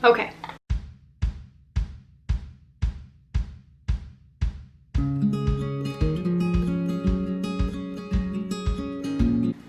Okay.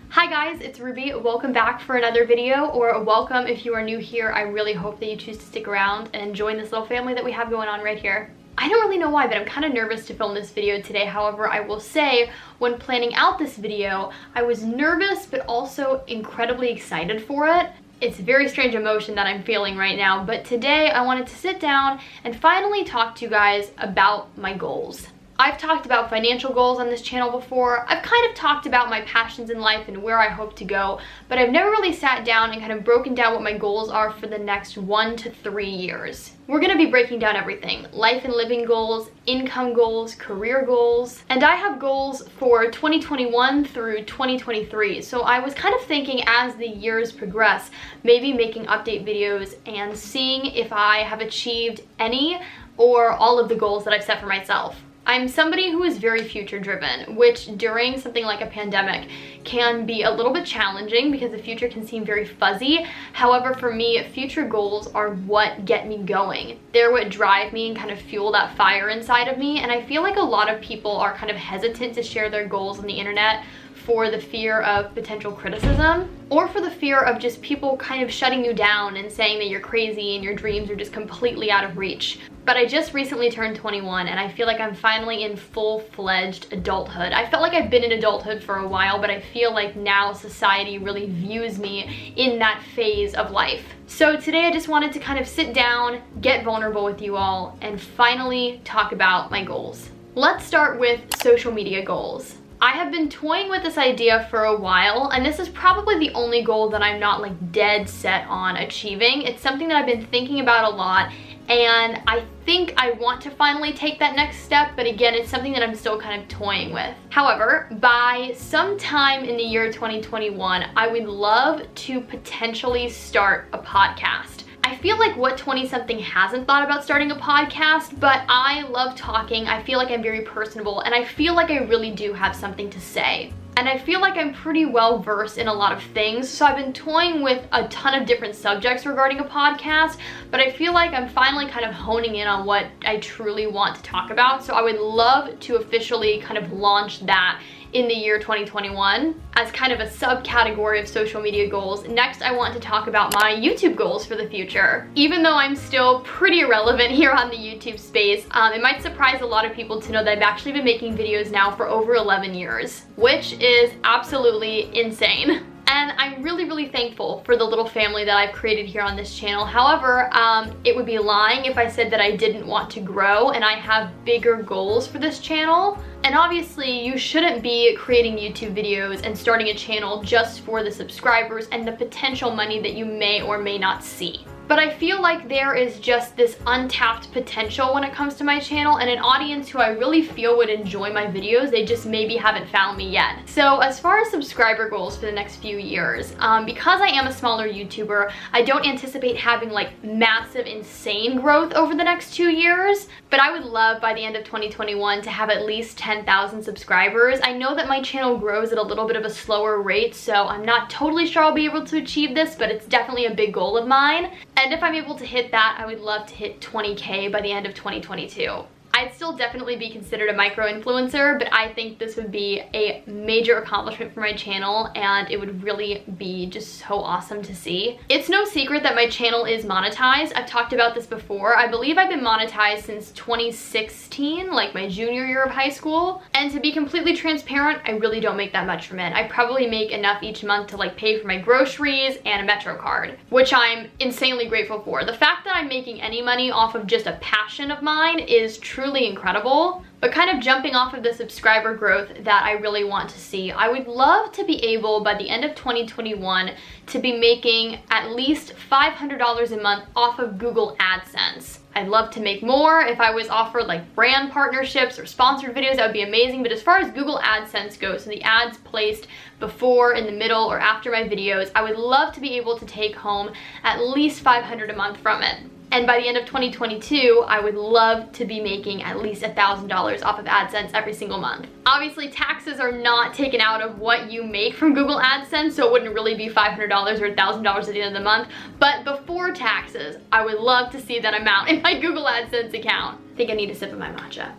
Hi guys, it's Ruby. Welcome back for another video, or welcome if you are new here. I really hope that you choose to stick around and join this little family that we have going on right here. I don't really know why, but I'm kind of nervous to film this video today. However, I will say when planning out this video, I was nervous but also incredibly excited for it. It's a very strange emotion that I'm feeling right now, but today I wanted to sit down and finally talk to you guys about my goals. I've talked about financial goals on this channel before. I've kind of talked about my passions in life and where I hope to go, but I've never really sat down and kind of broken down what my goals are for the next 1 to 3 years. We're gonna be breaking down everything: life and living goals, income goals, career goals, and I have goals for 2021 through 2023. So I was kind of thinking as the years progress, maybe making update videos and seeing if I have achieved any or all of the goals that I've set for myself. I'm somebody who is very future driven, which during something like a pandemic can be a little bit challenging because the future can seem very fuzzy. However, for me, future goals are what get me going. They're what drive me and kind of fuel that fire inside of me. And I feel like a lot of people are kind of hesitant to share their goals on the internet for the fear of potential criticism, or for the fear of just people kind of shutting you down and saying that you're crazy and your dreams are just completely out of reach. But I just recently turned 21 and I feel like I'm finally in full-fledged adulthood. I felt like I've been in adulthood for a while, but I feel like now society really views me in that phase of life. So today I just wanted to kind of sit down, get vulnerable with you all, and finally talk about my goals. Let's start with social media goals. I have been toying with this idea for a while, and this is probably the only goal that I'm not like dead set on achieving. It's something that I've been thinking about a lot, and I think I want to finally take that next step, but again, it's something that I'm still kind of toying with. However, by sometime in the year 2021, I would love to potentially start a podcast. I feel like what 20-something hasn't thought about starting a podcast, but I love talking. I feel like I'm very personable, and I feel like I really do have something to say. And I feel like I'm pretty well versed in a lot of things, so I've been toying with a ton of different subjects regarding a podcast, but I feel like I'm finally kind of honing in on what I truly want to talk about. So I would love to officially kind of launch that in the year 2021 as kind of a subcategory of social media goals. Next, I want to talk about my YouTube goals for the future. Even though I'm still pretty irrelevant here on the YouTube space, it might surprise a lot of people to know that I've actually been making videos now for over 11 years, which is absolutely insane. And I'm really, really thankful for the little family that I've created here on this channel. However, it would be lying if I said that I didn't want to grow, and I have bigger goals for this channel. And obviously, you shouldn't be creating YouTube videos and starting a channel just for the subscribers and the potential money that you may or may not see. But I feel like there is just this untapped potential when it comes to my channel, and an audience who I really feel would enjoy my videos. They just maybe haven't found me yet. So as far as subscriber goals for the next few years, because I am a smaller YouTuber, I don't anticipate having like massive, insane growth over the next 2 years. But I would love by the end of 2021 to have at least 10,000 subscribers. I know that my channel grows at a little bit of a slower rate, so I'm not totally sure I'll be able to achieve this, but it's definitely a big goal of mine. And if I'm able to hit that, I would love to hit 20K by the end of 2022. I'd still definitely be considered a micro-influencer, but I think this would be a major accomplishment for my channel, and it would really be just so awesome to see. It's no secret that my channel is monetized. I've talked about this before. I believe I've been monetized since 2016, like my junior year of high school. And to be completely transparent, I really don't make that much from it. I probably make enough each month to like pay for my groceries and a Metro card, which I'm insanely grateful for. The fact that I'm making any money off of just a passion of mine is truly incredible. But kind of jumping off of the subscriber growth that I really want to see, I would love to be able by the end of 2021 to be making at least $500 a month off of Google AdSense. I'd love to make more. If I was offered like brand partnerships or sponsored videos, that would be amazing. But as far as Google AdSense goes, so the ads placed before, in the middle, or after my videos, I would love to be able to take home at least $500 a month from it. And by the end of 2022, I would love to be making at least $1,000 off of AdSense every single month. Obviously, taxes are not taken out of what you make from Google AdSense, so it wouldn't really be $500 or $1,000 at the end of the month. But before taxes, I would love to see that amount in my Google AdSense account. I think I need a sip of my matcha.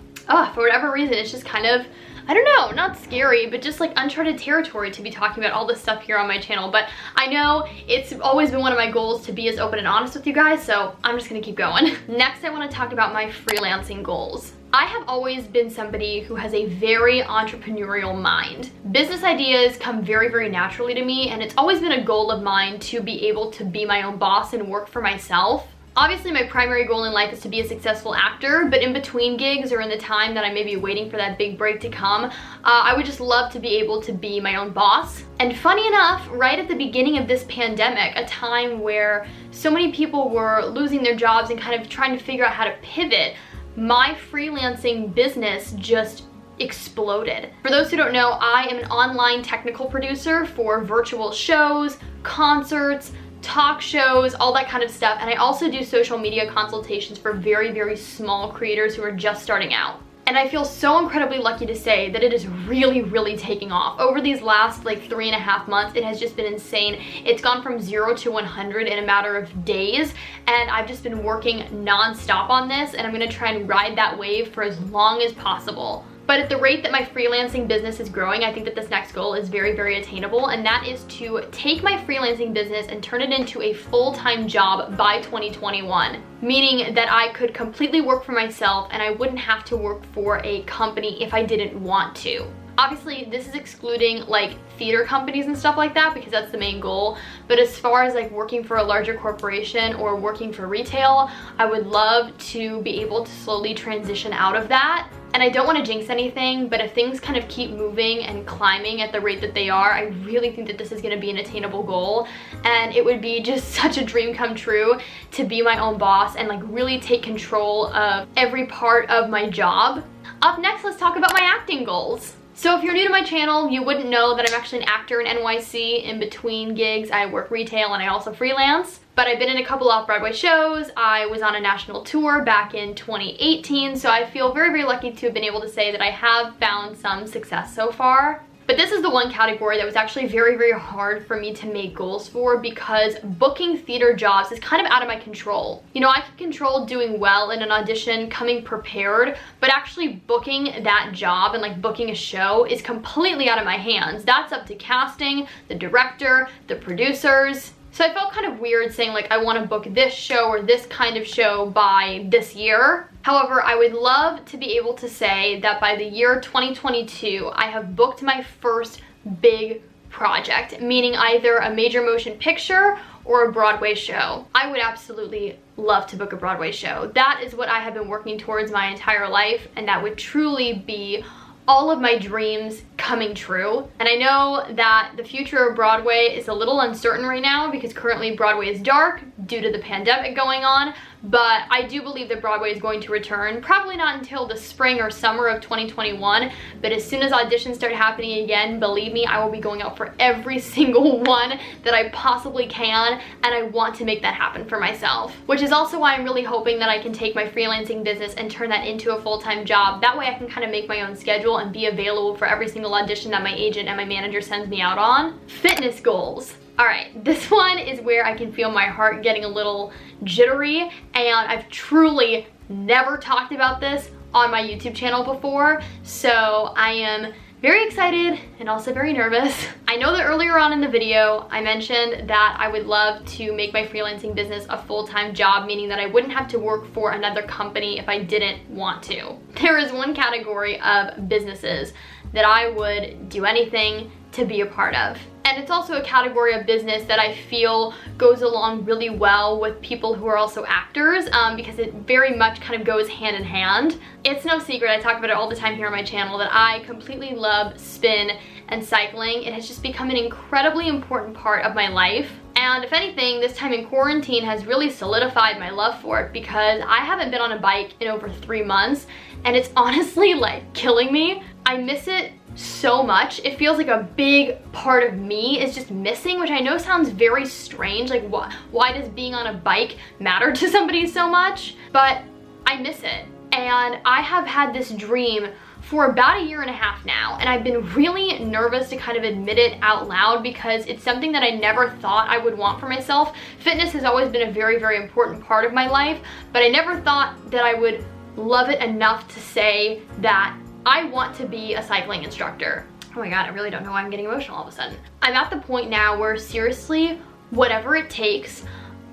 For whatever reason, it's just kind of, I don't know, not scary, but just like uncharted territory to be talking about all this stuff here on my channel. But I know it's always been one of my goals to be as open and honest with you guys, so I'm just gonna keep going. Next, I wanna talk about my freelancing goals. I have always been somebody who has a very entrepreneurial mind. Business ideas come very, very naturally to me, and it's always been a goal of mine to be able to be my own boss and work for myself. Obviously, my primary goal in life is to be a successful actor, but in between gigs or in the time that I may be waiting for that big break to come, I would just love to be able to be my own boss. And funny enough, right at the beginning of this pandemic, a time where so many people were losing their jobs and kind of trying to figure out how to pivot, my freelancing business just exploded. For those who don't know, I am an online technical producer for virtual shows, concerts, talk shows, all that kind of stuff. And I also do social media consultations for very, very small creators who are just starting out. And I feel so incredibly lucky to say that it is really, really taking off. Over these last like 3.5 months, it has just been insane. It's gone from 0 to 100 in a matter of days. And I've just been working non-stop on this, and I'm gonna try and ride that wave for as long as possible. But at the rate that my freelancing business is growing, I think that this next goal is very, very attainable, and that is to take my freelancing business and turn it into a full-time job by 2021. Meaning that I could completely work for myself and I wouldn't have to work for a company if I didn't want to. Obviously, this is excluding like theater companies and stuff like that because that's the main goal. But as far as like working for a larger corporation or working for retail, I would love to be able to slowly transition out of that. And I don't want to jinx anything, but if things kind of keep moving and climbing at the rate that they are, I really think that this is going to be an attainable goal. And it would be just such a dream come true to be my own boss and like really take control of every part of my job. Up next, let's talk about my acting goals. So if you're new to my channel, you wouldn't know that I'm actually an actor in NYC. In between gigs, I work retail and I also freelance. But I've been in a couple off-Broadway shows. I was on a national tour back in 2018, so I feel very, very lucky to have been able to say that I have found some success so far. But this is the one category that was actually very, very hard for me to make goals for because booking theater jobs is kind of out of my control. You know, I can control doing well in an audition, coming prepared, but actually booking that job and like booking a show is completely out of my hands. That's up to casting, the director, the producers. So I felt kind of weird saying like I want to book this show or this kind of show by this year. However, I would love to be able to say that by the year 2022, I have booked my first big project, meaning either a major motion picture or a Broadway show. I would absolutely love to book a Broadway show. That is what I have been working towards my entire life, and that would truly be all of my dreams coming true. And I know that the future of Broadway is a little uncertain right now because currently Broadway is dark due to the pandemic going on, but I do believe that Broadway is going to return, probably not until the spring or summer of 2021, but as soon as auditions start happening again, believe me, I will be going out for every single one that I possibly can, and I want to make that happen for myself. Which is also why I'm really hoping that I can take my freelancing business and turn that into a full-time job. That way I can kind of make my own schedule and be available for every single audition that my agent and my manager sends me out on. Fitness goals. All right, this one is where I can feel my heart getting a little jittery, and I've truly never talked about this on my YouTube channel before, so I am very excited and also very nervous. I know that earlier on in the video, I mentioned that I would love to make my freelancing business a full-time job, meaning that I wouldn't have to work for another company if I didn't want to. There is one category of businesses that I would do anything to be a part of. And it's also a category of business that I feel goes along really well with people who are also actors because it very much kind of goes hand in hand. It's no secret, I talk about it all the time here on my channel, that I completely love spin and cycling. It has just become an incredibly important part of my life. And if anything, this time in quarantine has really solidified my love for it because I haven't been on a bike in over 3 months and it's honestly like killing me. I miss it so much. It feels like a big part of me is just missing, which I know sounds very strange. Like, why does being on a bike matter to somebody so much? But I miss it. And I have had this dream for about 1.5 years now, and I've been really nervous to kind of admit it out loud because it's something that I never thought I would want for myself. Fitness has always been a very, very important part of my life, but I never thought that I would love it enough to say that I want to be a cycling instructor. Oh my God, I really don't know why I'm getting emotional all of a sudden. I'm at the point now where seriously, whatever it takes,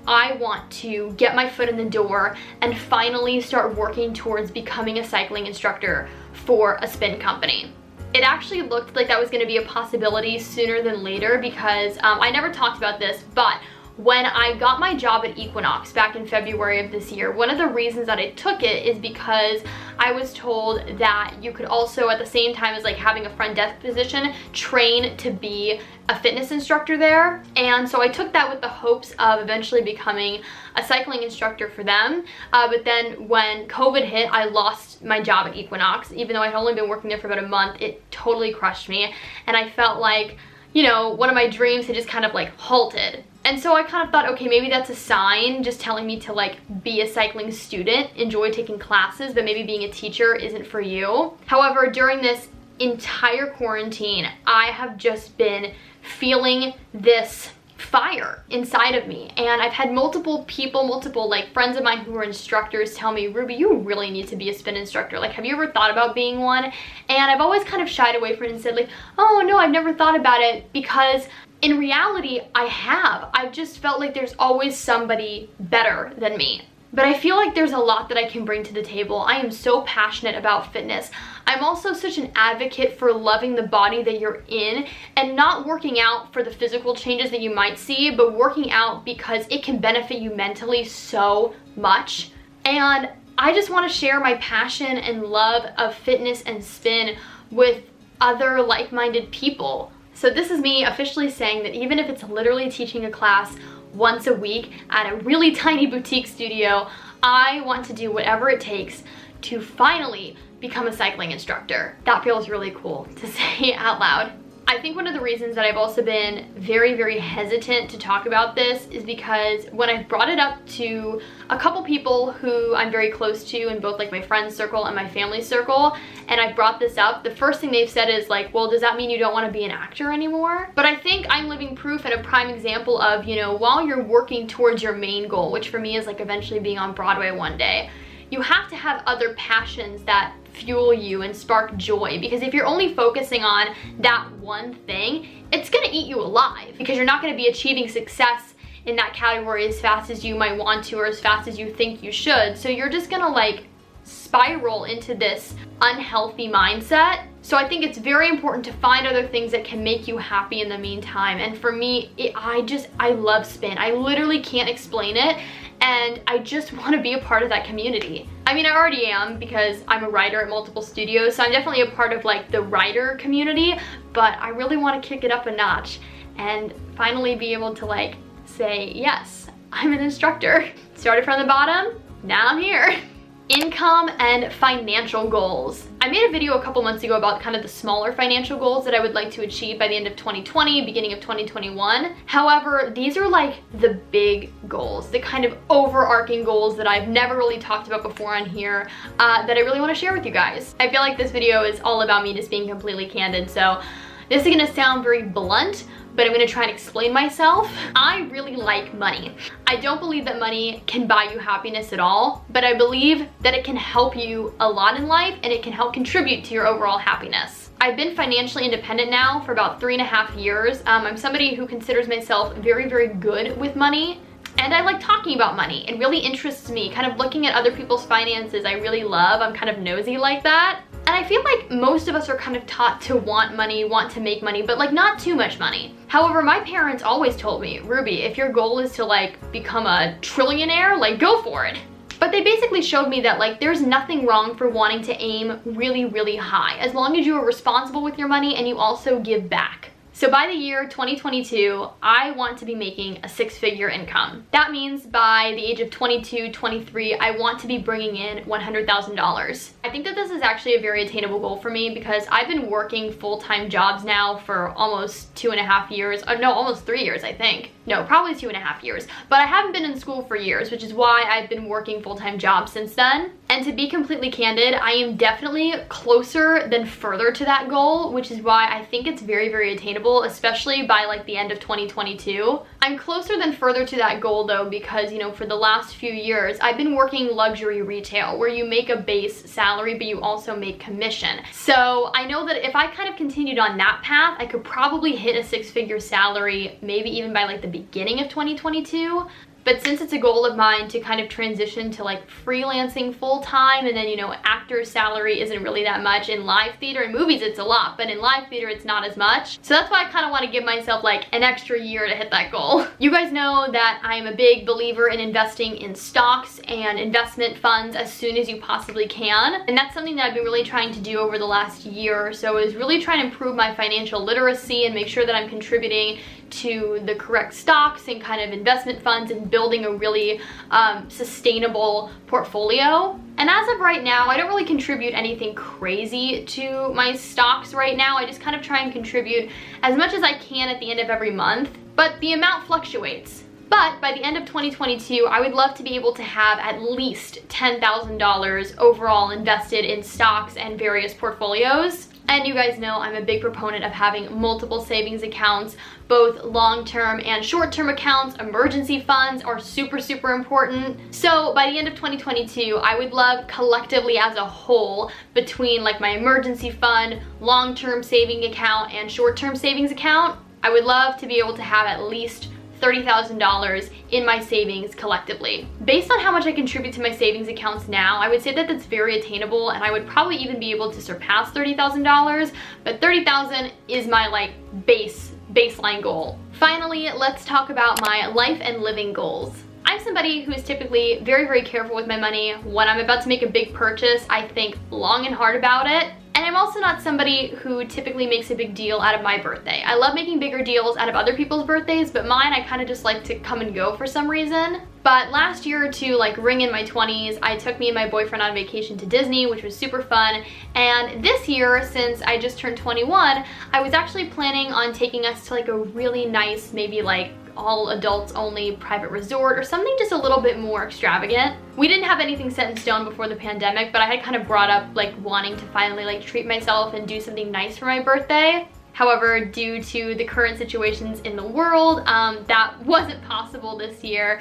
I want to get my foot in the door and finally start working towards becoming a cycling instructor for a spin company. It actually looked like that was gonna be a possibility sooner than later because I never talked about this, but when I got my job at Equinox back in February of this year, one of the reasons that I took it is because I was told that you could also, at the same time as like having a front desk position, train to be a fitness instructor there. And so I took that with the hopes of eventually becoming a cycling instructor for them. But then when COVID hit, I lost my job at Equinox. Even though I'd only been working there for about a month, it totally crushed me. And I felt like, you know, one of my dreams had just kind of like halted. And so I kind of thought, okay, maybe that's a sign just telling me to like be a cycling student, enjoy taking classes, but maybe being a teacher isn't for you. However, during this entire quarantine, I have just been feeling this fire inside of me. And I've had multiple people, like friends of mine who are instructors tell me, Ruby, you really need to be a spin instructor. Like, have you ever thought about being one? And I've always kind of shied away from it and said like, oh no, I've never thought about it, because in reality, I have. I've just felt like there's always somebody better than me. But I feel like there's a lot that I can bring to the table. I am so passionate about fitness. I'm also such an advocate for loving the body that you're in and not working out for the physical changes that you might see, but working out because it can benefit you mentally so much. And I just want to share my passion and love of fitness and spin with other like-minded people. So this is me officially saying that even if it's literally teaching a class once a week at a really tiny boutique studio, I want to do whatever it takes to finally become a cycling instructor. That feels really cool to say out loud. I think one of the reasons that I've also been very, very hesitant to talk about this is because when I've brought it up to a couple people who I'm very close to in both like my friends circle and my family circle, and I brought this up, the first thing they've said is like, well, does that mean you don't want to be an actor anymore? But I think I'm living proof and a prime example of, you know, while you're working towards your main goal, which for me is like eventually being on Broadway one day, you have to have other passions that fuel you and spark joy, because if you're only focusing on that one thing, it's gonna eat you alive, because you're not gonna be achieving success in that category as fast as you might want to or as fast as you think you should. So you're just gonna like spiral into this unhealthy mindset. So I think it's very important to find other things that can make you happy in the meantime. And for me, I love spin. I literally can't explain it. And I just want to be a part of that community. I mean, I already am because I'm a writer at multiple studios, so I'm definitely a part of like the writer community, but I really want to kick it up a notch and finally be able to like say, yes, I'm an instructor. Started from the bottom, now I'm here. Income and financial goals. I made a video a couple months ago about kind of the smaller financial goals that I would like to achieve by the end of 2020, beginning of 2021. However, these are like the big goals, the kind of overarching goals that I've never really talked about before on here that I really want to share with you guys. I feel like this video is all about me just being completely candid, so this is gonna sound very blunt, but I'm gonna try and explain myself. I really like money. I don't believe that money can buy you happiness at all, but I believe that it can help you a lot in life and it can help contribute to your overall happiness. I've been financially independent now for about 3.5 years. I'm somebody who considers myself very, very good with money. And I like talking about money. It really interests me. Kind of looking at other people's finances, I really love. I'm kind of nosy like that. And I feel like most of us are kind of taught to want money, want to make money, but like not too much money. However, my parents always told me, Ruby, if your goal is to like become a trillionaire, like go for it. But they basically showed me that like there's nothing wrong for wanting to aim really, really high, as long as you are responsible with your money and you also give back. So by the year 2022, I want to be making a six-figure income. That means by the age of 22, 23, I want to be bringing in $100,000. I think that this is actually a very attainable goal for me because I've been working full-time jobs now for almost 2.5 years. No, almost 3 years, I think. No, probably 2.5 years. But I haven't been in school for years, which is why I've been working full-time jobs since then. And to be completely candid, I am definitely closer than further to that goal, which is why I think it's very, very attainable, especially by like the end of 2022. I'm closer than further to that goal though, because you know, for the last few years, I've been working luxury retail where you make a base salary, but you also make commission. So I know that if I kind of continued on that path, I could probably hit a six-figure salary, maybe even by like the beginning of 2022. But since it's a goal of mine to kind of transition to like freelancing full-time, and then, you know, actor's salary isn't really that much. In live theater and movies it's a lot, but in live theater it's not as much. So that's why I kind of want to give myself like an extra year to hit that goal. You guys know that I am a big believer in investing in stocks and investment funds as soon as you possibly can. And that's something that I've been really trying to do over the last year or so, is really trying to improve my financial literacy and make sure that I'm contributing to the correct stocks and kind of investment funds and building a really sustainable portfolio. And as of right now, I don't really contribute anything crazy to my stocks right now. I just kind of try and contribute as much as I can at the end of every month, but the amount fluctuates. But by the end of 2022, I would love to be able to have at least $10,000 overall invested in stocks and various portfolios. And you guys know I'm a big proponent of having multiple savings accounts, both long-term and short-term accounts. Emergency funds are super, super important. So by the end of 2022, I would love collectively as a whole, between like my emergency fund, long-term saving account, and short-term savings account, I would love to be able to have at least $30,000 in my savings collectively. Based on how much I contribute to my savings accounts now, I would say that that's very attainable, and I would probably even be able to surpass $30,000, but $30,000 is my like baseline goal. Finally, let's talk about my life and living goals. I'm somebody who is typically very, very careful with my money. When I'm about to make a big purchase, I think long and hard about it. And I'm also not somebody who typically makes a big deal out of my birthday. I love making bigger deals out of other people's birthdays, but mine I kind of just like to come and go for some reason. But last year to like ring in my 20s, I took me and my boyfriend on vacation to Disney, which was super fun. And this year, since I just turned 21, I was actually planning on taking us to like a really nice, maybe like all adults only private resort or something just a little bit more extravagant. We didn't have anything set in stone before the pandemic, but I had kind of brought up like wanting to finally like treat myself and do something nice for my birthday. However, due to the current situations in the world, that wasn't possible this year,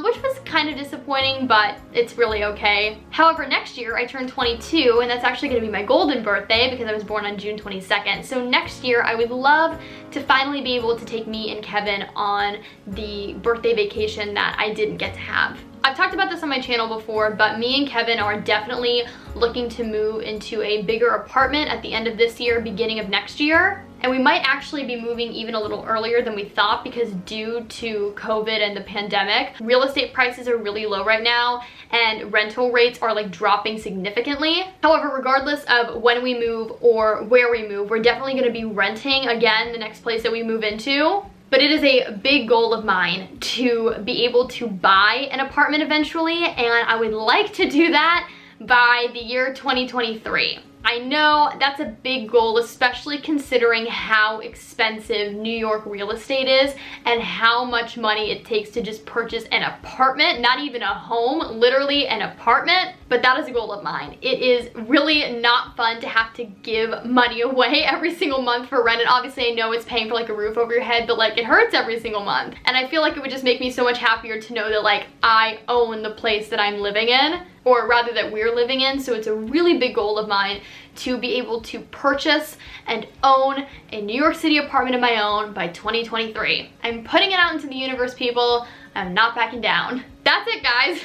which was kind of disappointing, but it's really okay. However, next year I turn 22, and that's actually going to be my golden birthday because I was born on June 22nd. So next year I would love to finally be able to take me and Kevin on the birthday vacation that I didn't get to have. I've talked about this on my channel before, but me and Kevin are definitely looking to move into a bigger apartment at the end of this year, beginning of next year. And we might actually be moving even a little earlier than we thought because due to COVID and the pandemic, real estate prices are really low right now and rental rates are like dropping significantly. However, regardless of when we move or where we move, we're definitely going to be renting again the next place that we move into. But it is a big goal of mine to be able to buy an apartment eventually, and I would like to do that by the year 2023. I know that's a big goal, especially considering how expensive New York real estate is and how much money it takes to just purchase an apartment, not even a home, literally an apartment. But that is a goal of mine. It is really not fun to have to give money away every single month for rent. And obviously I know it's paying for like a roof over your head, but like it hurts every single month. And I feel like it would just make me so much happier to know that like I own the place that I'm living in, or rather that we're living in. So it's a really big goal of mine to be able to purchase and own a New York City apartment of my own by 2023. I'm putting it out into the universe, people. I'm not backing down. That's it, guys.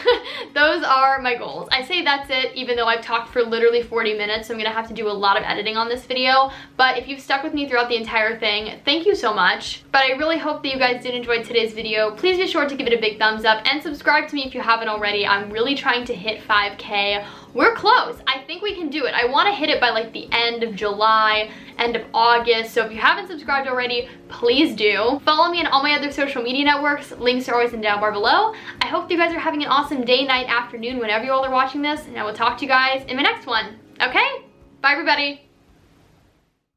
Those are my goals. I say that's it even though I've talked for literally 40 minutes, so I'm gonna have to do a lot of editing on this video. But if you've stuck with me throughout the entire thing, thank you so much. But I really hope that you guys did enjoy today's video. Please be sure to give it a big thumbs up and subscribe to me if you haven't already. I'm really trying to hit 5K we're close. I think we can do it. I want to hit it by like the end of July, end of August. So if you haven't subscribed already, please do. Follow me on all my other social media networks. Links are always in the down bar below. I hope you guys are having an awesome day, night, afternoon, whenever you all are watching this, and I will talk to you guys in my next one. Okay? Bye, everybody.